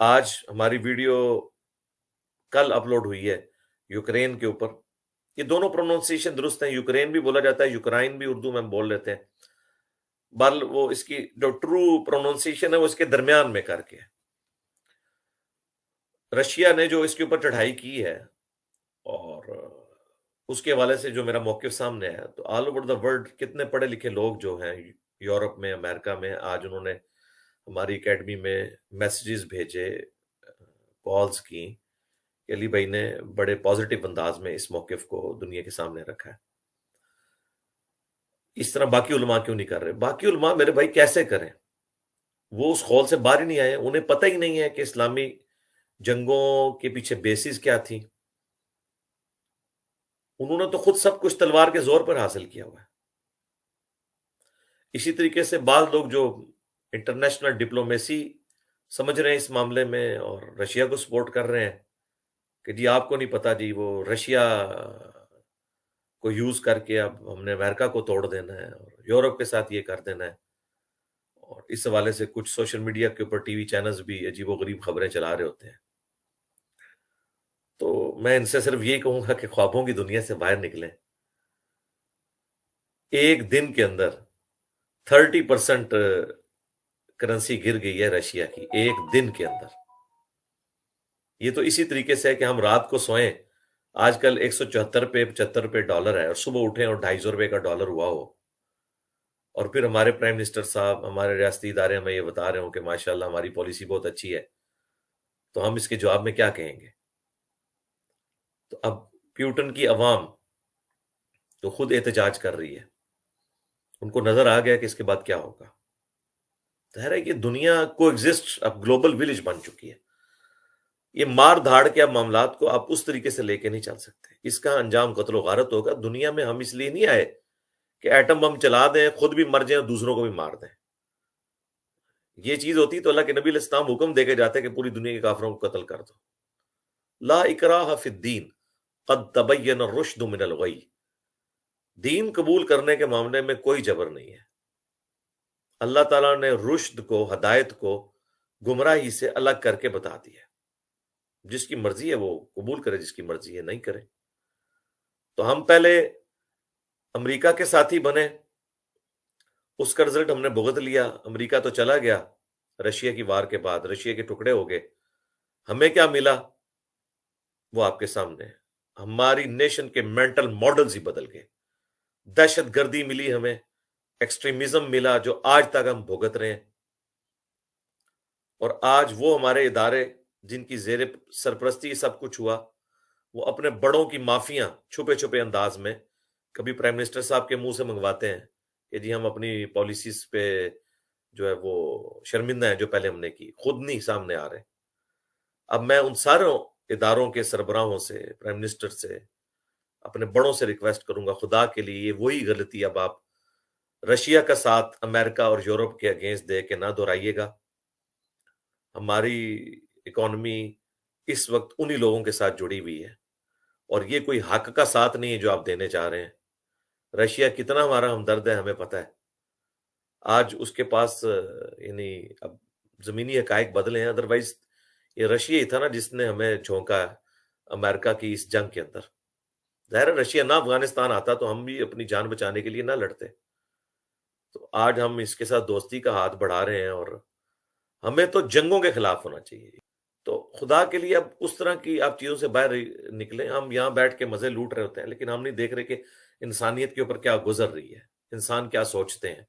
آج ہماری ویڈیو کل اپلوڈ ہوئی ہے یوکرین کے اوپر. یہ دونوں پروننسیشن درست ہیں، یوکرین بھی بولا جاتا ہے، یوکرائن بھی اردو میں ہم بول لیتے ہیں. بل وہ اس کی جو ٹرو پروننسیشن ہے وہ اس کے درمیان میں کر کے ہے. رشیا نے جو اس کے اوپر چڑھائی کی ہے اور اس کے حوالے سے جو میرا موقف سامنے ہے، تو آل اوور دا ورلڈ کتنے پڑھے لکھے لوگ جو ہیں یورپ میں، امریکہ میں، آج انہوں نے ہماری اکیڈمی میں میسیجز بھیجے، کالز کی کہ علی بھائی نے بڑے پازیٹیو انداز میں اس موقف کو دنیا کے سامنے رکھا ہے. اس طرح باقی علماء کیوں نہیں کر رہے؟ باقی علماء میرے بھائی کیسے کریں؟ وہ اس خول سے باہر ہی نہیں آئے، انہیں پتہ ہی نہیں ہے کہ اسلامی جنگوں کے پیچھے بیسز کیا تھی. انہوں نے تو خود سب کچھ تلوار کے زور پر حاصل کیا ہوا ہے. اسی طریقے سے بعض لوگ جو انٹرنیشنل ڈپلومیسی سمجھ رہے ہیں اس معاملے میں اور رشیا کو سپورٹ کر رہے ہیں کہ جی آپ کو نہیں پتا، جی وہ رشیا کو یوز کر کے اب ہم نے امریکہ کو توڑ دینا ہے اور یورپ کے ساتھ یہ کر دینا ہے. اور اس حوالے سے کچھ سوشل میڈیا کے اوپر ٹی وی چینلز بھی عجیب و غریب خبریں چلا رہے ہوتے ہیں. تو میں ان سے صرف یہی کہوں گا کہ خوابوں کی دنیا سے باہر نکلیں. ایک دن کے اندر 30% کرنسی گر گئی ہے رشیا کی، ایک دن کے اندر. یہ تو اسی طریقے سے ہے کہ ہم رات کو سوئیں، آج کل 174 پہ 75 روپے ڈالر ہے، اور صبح اٹھیں اور 250 روپے کا ڈالر ہوا ہو، اور پھر ہمارے پرائم منسٹر صاحب، ہمارے ریاستی ادارے ہمیں یہ بتا رہے ہوں کہ ماشاءاللہ ہماری پالیسی بہت اچھی ہے، تو ہم اس کے جواب میں کیا کہیں گے؟ تو اب پیوٹن کی عوام تو خود احتجاج کر رہی ہے، ان کو نظر آ گیا کہ اس کے بعد کیا ہوگا. ظاہر ہے کہ دنیا کو ایگزسٹ اب گلوبل ولیج بن چکی ہے. یہ مار دھاڑ کے اب معاملات کو آپ اس طریقے سے لے کے نہیں چل سکتے. اس کا انجام قتل و غارت ہوگا. دنیا میں ہم اس لیے نہیں آئے کہ ایٹم بم چلا دیں، خود بھی مر جائیں اور دوسروں کو بھی مار دیں. یہ چیز ہوتی تو اللہ کے نبی علیہ السلام حکم دے کے جاتے کہ پوری دنیا کے کافروں کو قتل کر دو. لا اکراہ فی الدین قد تبین الرشد من الغی. دین قبول کرنے کے معاملے میں کوئی جبر نہیں ہے. اللہ تعالیٰ نے رشد کو، ہدایت کو گمراہی سے الگ کر کے بتا دیا. جس کی مرضی ہے وہ قبول کرے، جس کی مرضی ہے نہیں کرے. تو ہم پہلے امریکہ کے ساتھی بنے، اس کا رزلٹ ہم نے بھگت لیا. امریکہ تو چلا گیا رشیا کی وار کے بعد، رشیا کے ٹکڑے ہو گئے. ہمیں کیا ملا وہ آپ کے سامنے ہے. ہماری نیشن کے مینٹل ماڈلز ہی بدل گئے. دہشت گردی ملی ہمیں، ایکسٹریمزم ملا جو آج تک ہم بھگت رہے ہیں. اور آج وہ ہمارے ادارے جن کی زیر سرپرستی سب کچھ ہوا، وہ اپنے بڑوں کی معافیاں چھپے چھپے انداز میں کبھی پرائم منسٹر صاحب کے منہ سے منگواتے ہیں کہ جی ہم اپنی پالیسیز پہ جو ہے وہ شرمندہ ہیں جو پہلے ہم نے کی، خود نہیں سامنے آ رہے. اب میں ان ساروں اداروں کے سربراہوں سے، پرائم منسٹر سے، اپنے بڑوں سے ریکویسٹ کروں گا، خدا کے لیے یہ وہی غلطی اب آپ رشیا کا ساتھ امریکہ اور یورپ کے اگینسٹ دے کے نہ دہرائیے گا. ہماری اکانومی اس وقت انہی لوگوں کے ساتھ جڑی ہوئی ہے، اور یہ کوئی حق کا ساتھ نہیں ہے جو آپ دینے چاہ رہے ہیں. رشیا کتنا ہمارا ہمدرد ہے ہمیں پتہ ہے. آج اس کے پاس یعنی اب زمینی حقائق بدلے ہیں، ادروائز یہ رشیا ہی تھا نا جس نے ہمیں جھونکا امریکہ کی اس جنگ کے اندر. ظاہر ہے رشیا نہ افغانستان آتا تو ہم بھی اپنی جان بچانے کے لیے نہ لڑتے. تو آج ہم اس کے ساتھ دوستی کا ہاتھ بڑھا رہے ہیں، اور ہمیں تو جنگوں کے خلاف ہونا چاہیے. تو خدا کے لیے اب اس طرح کی آپ چیزوں سے باہر نکلیں. ہم یہاں بیٹھ کے مزے لوٹ رہے ہوتے ہیں، لیکن ہم نہیں دیکھ رہے کہ انسانیت کے اوپر کیا گزر رہی ہے، انسان کیا سوچتے ہیں.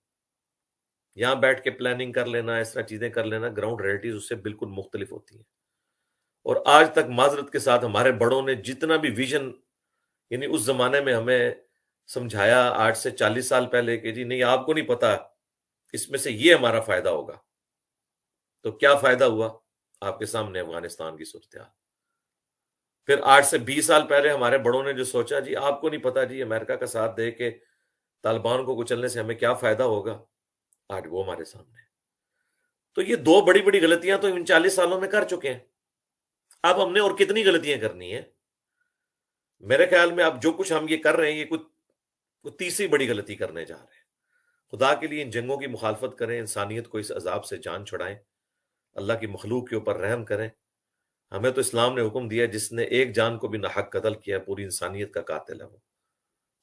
یہاں بیٹھ کے پلاننگ کر لینا، اس طرح چیزیں کر لینا، گراؤنڈ ریئلٹیز اس سے بالکل مختلف ہوتی ہیں. اور آج تک معذرت کے ساتھ ہمارے بڑوں نے جتنا بھی ویژن، یعنی اس زمانے میں ہمیں سمجھایا 8 سے 40 سال پہلے کہ جی نہیں آپ کو نہیں پتا اس میں سے یہ ہمارا فائدہ ہوگا، تو کیا فائدہ ہوا؟ آپ کے سامنے افغانستان کی صورتحال. پھر 8 سے 20 سال پہلے ہمارے بڑوں نے جو سوچا جی آپ کو نہیں پتا جی امریکہ کا ساتھ دے کے طالبان کو کچلنے سے ہمیں کیا فائدہ ہوگا، آج وہ ہمارے سامنے ہے. تو یہ دو بڑی بڑی غلطیاں تو ان 40 سالوں میں کر چکے ہیں. اب ہم نے اور کتنی غلطیاں کرنی ہیں؟ میرے خیال میں اب جو کچھ ہم یہ کر رہے ہیں یہ کچھ تیسری بڑی غلطی کرنے جا رہے ہیں. خدا کے لیے ان جنگوں کی مخالفت کریں، انسانیت کو اس عذاب سے جان چھڑائیں. اللہ کی مخلوق کے اوپر رحم کریں. ہمیں تو اسلام نے حکم دیا جس نے ایک جان کو بھی ناحق قتل کیا پوری انسانیت کا قاتل ہے وہ.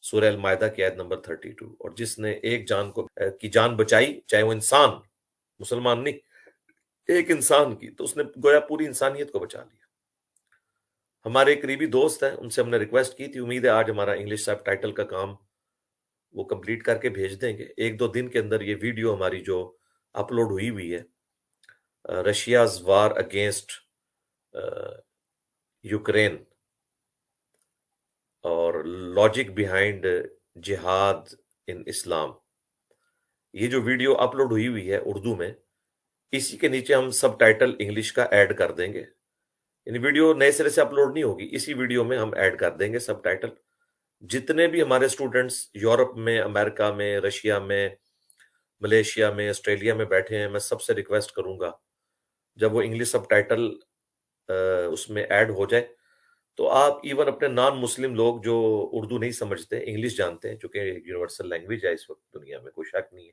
سورہ المائدہ کی آیت نمبر 32. اور جس نے ایک جان کی جان بچائی، چاہے وہ انسان، مسلمان نہیں، ایک انسان کی، تو اس نے گویا پوری انسانیت کو بچا لیا. ہمارے قریبی دوست ہیں، ان سے ہم نے ریکویسٹ کی تھی، امید ہے آج ہمارا انگلش سب ٹائٹل کا کام وہ کمپلیٹ کر کے بھیج دیں گے. 1-2 دن کے اندر یہ ویڈیو ہماری جو اپلوڈ ہوئی ہے، رشیاز وار اگینسٹ یوکرین اور لاجک بیہائنڈ جہاد ان اسلام، یہ جو ویڈیو اپلوڈ ہوئی ہے اردو میں، اسی کے نیچے ہم سب ٹائٹل انگلش کا ایڈ کر دیں گے. یعنی ویڈیو نئے سرے سے اپلوڈ نہیں ہوگی، اسی ویڈیو میں ہم ایڈ کر دیں گے سب ٹائٹل. جتنے بھی ہمارے سٹوڈنٹس یورپ میں، امریکہ میں، رشیا میں، ملیشیا میں، آسٹریلیا میں بیٹھے ہیں، میں سب سے ریکویسٹ کروں گا جب وہ انگلش سب ٹائٹل اس میں ایڈ ہو جائے تو آپ ایون اپنے نان مسلم لوگ جو اردو نہیں سمجھتے، انگلش جانتے ہیں، چونکہ یونیورسل لینگویج ہے اس وقت دنیا میں، کوئی شک نہیں ہے.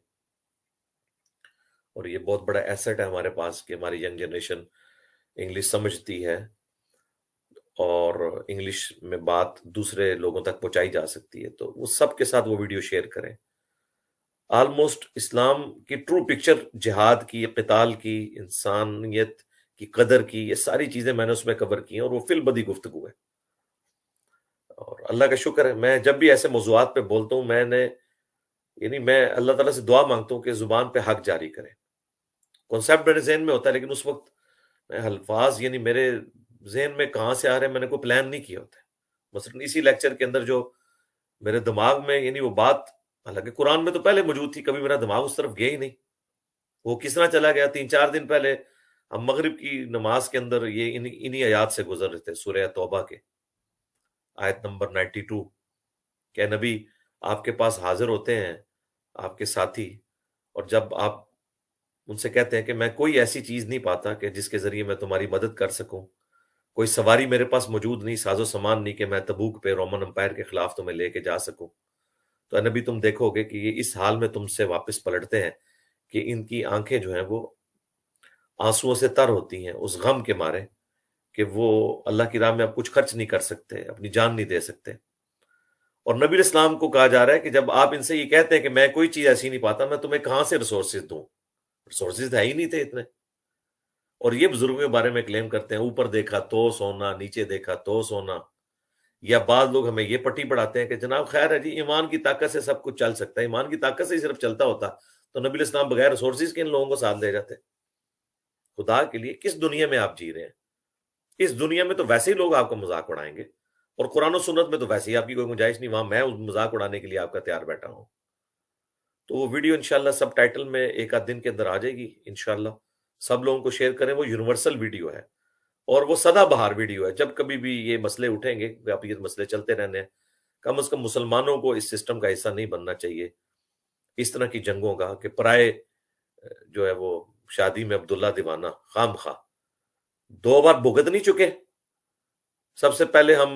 اور یہ بہت بڑا ایسٹ ہے ہمارے پاس کہ ہماری ینگ جنریشن انگلش سمجھتی ہے اور انگلش میں بات دوسرے لوگوں تک پہنچائی جا سکتی ہے. تو وہ سب کے ساتھ وہ ویڈیو شیئر کریں. آلموسٹ اسلام کی ٹرو پکچر جہاد کی، قتال کی، انسانیت کی قدر کی، یہ ساری چیزیں میں نے اس میں کور کی ہیں اور وہ فی البدی گفتگو ہے. اور اللہ کا شکر ہے، میں جب بھی ایسے موضوعات پہ بولتا ہوں میں اللہ تعالیٰ سے دعا مانگتا ہوں کہ زبان پہ حق جاری کرے. کانسیپٹ میرے ذہن میں ہوتا ہے لیکن اس وقت میں الفاظ میرے ذہن میں کہاں سے آ رہے ہیں میں نے کوئی پلان نہیں کیا ہوتا ہے. مثلا اسی لیکچر کے اندر جو میرے دماغ میں وہ بات، حالانکہ قرآن میں تو پہلے موجود تھی، کبھی میرا دماغ اس طرف گیا ہی نہیں. وہ کس طرح چلا گیا؟ 3-4 دن پہلے ہم مغرب کی نماز کے اندر یہ انہی آیات سے گزر رہے تھے، سورہ توبہ کے آیت نمبر 92 کہ نبی آپ کے پاس حاضر ہوتے ہیں آپ کے ساتھی، اور جب آپ ان سے کہتے ہیں کہ میں کوئی ایسی چیز نہیں پاتا کہ جس کے ذریعے میں تمہاری مدد کر سکوں، کوئی سواری میرے پاس موجود نہیں، ساز و سامان نہیں کہ میں تبوک پہ رومن امپائر کے خلاف تمہیں لے کے جا سکوں. تو نبی تم دیکھو گے کہ یہ اس حال میں تم سے واپس پلٹتے ہیں کہ ان کی آنکھیں جو ہیں وہ آنسوؤں سے تر ہوتی ہیں اس غم کے مارے کہ وہ اللہ کی راہ میں اب کچھ خرچ نہیں کر سکتے، اپنی جان نہیں دے سکتے. اور نبی اسلام کو کہا جا رہا ہے کہ جب آپ ان سے یہ کہتے ہیں کہ میں کوئی چیز ایسی نہیں پاتا، میں تمہیں کہاں سے ریسورسز دوں؟ ریسورسز ہے ہی نہیں تھے اتنے. اور یہ بزرگوں کے بارے میں کلیم کرتے ہیں اوپر دیکھا تو سونا، نیچے دیکھا تو سونا. یا بعض لوگ ہمیں یہ پٹی پڑھاتے ہیں کہ جناب خیر ہے جی، ایمان کی طاقت سے سب کچھ چل سکتا ہے. ایمان کی طاقت سے ہی صرف چلتا ہوتا تو نبی اسلام بغیر ریسورسز کے ان لوگوں کو ساتھ لے جاتے. خدا کے لیے کس دنیا میں آپ جی رہے ہیں؟ اس دنیا میں تو ویسے ہی لوگ آپ کا مذاق اڑائیں گے، اور قرآن و سنت میں تو ویسے ہی آپ کی کوئی گنجائش نہیں، وہاں میں اس مذاق اڑانے کے لیے آپ کا تیار بیٹھا ہوں. تو وہ ویڈیو انشاءاللہ سب ٹائٹل میں 1 آدھ دن کے اندر آ جائے گی انشاءاللہ. سب لوگوں کو شیئر کریں، وہ یونیورسل ویڈیو ہے اور وہ سدا بہار ویڈیو ہے. جب کبھی بھی یہ مسئلے اٹھیں گے، اب یہ مسئلے چلتے رہنے ہیں، کم از کم مسلمانوں کو اس سسٹم کا حصہ نہیں بننا چاہیے اس طرح کی جنگوں کا کہ پرائے جو ہے وہ شادی میں عبداللہ دیوانہ خام خواہ 2 بار بھگت نہیں چکے. سب سے پہلے ہم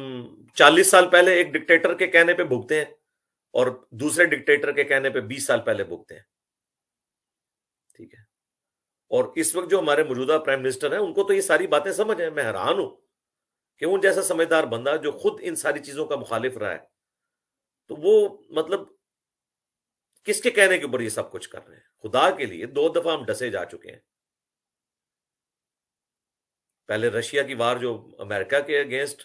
40 سال پہلے ایک ڈکٹیٹر کے کہنے پہ بھگتے ہیں اور دوسرے ڈکٹیٹر کے کہنے پہ 20 سال پہلے بھگتے ہیں. ٹھیک ہے. اور اس وقت جو ہمارے موجودہ پرائم منسٹر ہیں ان کو تو یہ ساری باتیں سمجھ ہیں. میں حیران ہوں کہ ان جیسا سمجھدار بندہ جو خود ان ساری چیزوں کا مخالف رہا ہے، تو وہ مطلب کس کے کہنے کے اوپر یہ سب کچھ کر رہے ہیں؟ خدا کے لیے 2 دفعہ ہم ڈسے جا چکے ہیں. پہلے رشیا کی وار جو امریکہ کے اگینسٹ،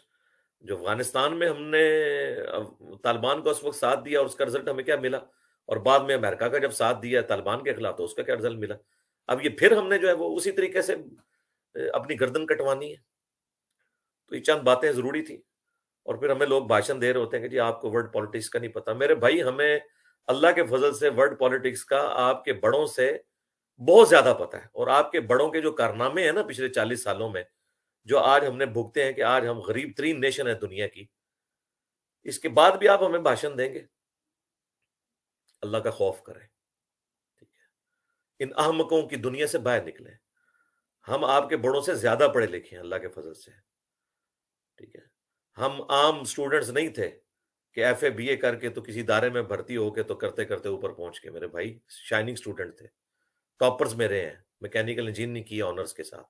جو افغانستان میں ہم نے طالبان کو اس وقت ساتھ دیا اور اس کا رزلٹ ہمیں کیا ملا، اور بعد میں امریکہ کا جب ساتھ دیا طالبان کے خلاف تو اس کا کیا رزلٹ ملا. اب یہ پھر ہم نے جو ہے وہ اسی طریقے سے اپنی گردن کٹوانی ہے. تو یہ چند باتیں ضروری تھی. اور پھر ہمیں لوگ بھاشن دے رہے ہوتے ہیں کہ جی آپ کو ورڈ پالیٹکس کا نہیں پتا. میرے بھائی، ہمیں اللہ کے فضل سے ورڈ پالیٹکس کا آپ کے بڑوں سے بہت زیادہ پتا ہے. اور آپ کے بڑوں کے جو کارنامے ہیں نا پچھلے 40 سالوں میں، جو آج ہم نے بھگتے ہیں کہ آج ہم غریب ترین نیشن ہے دنیا کی، اس کے بعد بھی آپ ہمیں بھاشن دیں گے؟ اللہ کا خوف کریں. ٹھیک ہے. ان احمقوں کی دنیا سے باہر نکلیں. ہم آپ کے بڑوں سے زیادہ پڑھے لکھے ہیں اللہ کے فضل سے. ٹھیک ہے. ہم عام سٹوڈنٹس نہیں تھے کہ ایف اے بی اے کر کے تو کسی ادارے میں بھرتی ہو کے تو کرتے کرتے اوپر پہنچ کے. میرے بھائی شائننگ سٹوڈنٹ تھے، ٹاپرز میں رہے ہیں. میکینیکل انجینئرنگ کی آنرز کے ساتھ،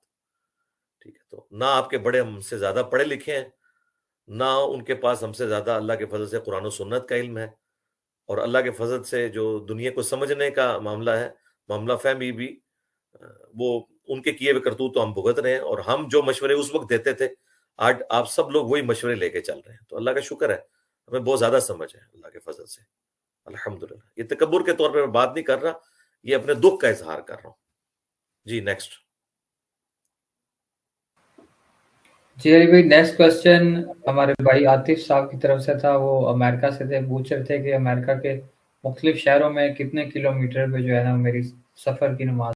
ٹھیک ہے. تو نہ آپ کے بڑے ہم سے زیادہ پڑھے لکھے ہیں، نہ ان کے پاس ہم سے زیادہ اللہ کے فضل سے قرآن و سنت کا علم ہے، اور اللہ کے فضل سے جو دنیا کو سمجھنے کا معاملہ ہے، معاملہ فہمی بھی، وہ ان کے کیے ہوئے کرتوت تو ہم بھگت رہے ہیں، اور ہم جو مشورے اس وقت دیتے تھے آج آپ سب لوگ وہی مشورے لے کے چل رہے ہیں. تو اللہ کا شکر ہے، ہمیں بہت زیادہ سمجھ ہے اللہ کے فضل سے، الحمدللہ. یہ تکبر کے طور پہ میں بات نہیں کر رہا، یہ اپنے دکھ کا اظہار کر رہا ہوں. جی نیکسٹ. جی علی بھائی، نیکسٹ کوشچن ہمارے بھائی عاطف صاحب کی طرف سے تھا. وہ امریکہ سے تھے، پوچھ رہے تھے کہ امریکہ کے مختلف شہروں میں کتنے کلومیٹر پہ جو ہے نا میری سفر کی نماز